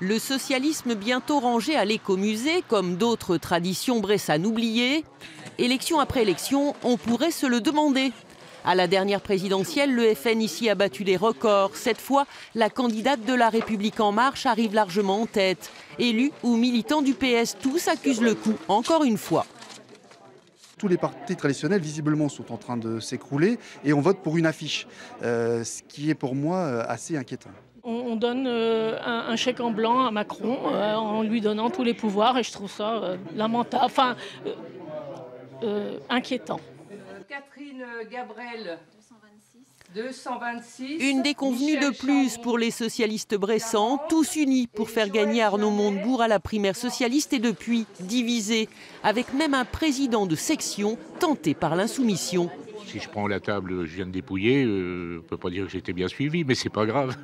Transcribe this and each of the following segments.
Le socialisme bientôt rangé à l'écomusée, comme d'autres traditions bressanes oubliées. Élection après élection, on pourrait se le demander. À la dernière présidentielle, le FN ici a battu des records. Cette fois, la candidate de La République En Marche arrive largement en tête. Élus ou militants du PS, tous accusent le coup, encore une fois. Tous les partis traditionnels, visiblement, sont en train de s'écrouler et on vote pour une affiche, ce qui est pour moi assez inquiétant. On donne un chèque en blanc à Macron en lui donnant tous les pouvoirs et je trouve ça lamentable, enfin inquiétant. Catherine Gabrel, 226. Une déconvenue de plus pour les socialistes bressans, tous unis pour faire gagner Arnaud Montebourg à la primaire socialiste et depuis divisés, avec même un président de section tenté par l'insoumission. Si je prends la table, je viens de dépouiller, je ne peux pas dire que j'ai été bien suivi, mais c'est pas grave.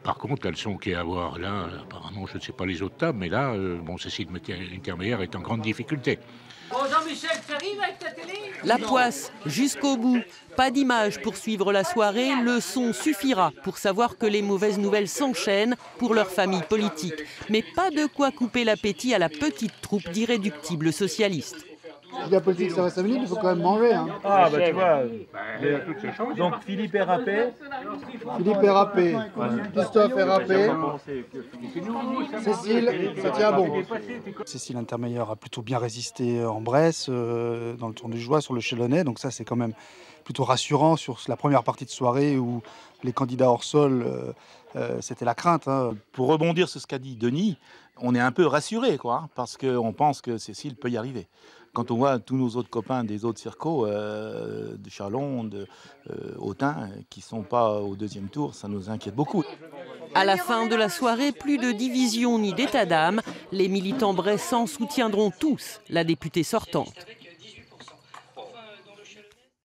Par contre, la leçon qu'il y a à avoir là, apparemment, je ne sais pas les autres tables, mais là, Cécile Intermédiaire est en grande difficulté. Bon, Jean-Michel, tu arrives avec ta télé? La poisse jusqu'au bout. Pas d'image pour suivre la soirée, le son suffira pour savoir que les mauvaises nouvelles s'enchaînent pour leur famille politique. Mais pas de quoi couper l'appétit à la petite troupe d'irréductibles socialistes. La politique, ça reste 5 minutes, il faut quand même manger. Hein. Ah, bah tu vois. Donc Philippe est râpé. Philippe est râpé. Christophe est râpé. Cécile, ça tient bon. Cécile Intermédiaire a plutôt bien résisté en Bresse, dans le Tour du Joie, sur le Chélenais. Donc ça, c'est quand même plutôt rassurant sur la première partie de soirée où les candidats hors sol, c'était la crainte. Hein. Pour rebondir sur ce qu'a dit Denis, on est un peu rassuré, quoi, parce qu'on pense que Cécile peut y arriver. Quand on voit tous nos autres copains des autres circos, de Châlons, de Autun, qui ne sont pas au deuxième tour, ça nous inquiète beaucoup. À la fin de la soirée, plus de division ni d'état d'âme. Les militants bressans soutiendront tous la députée sortante.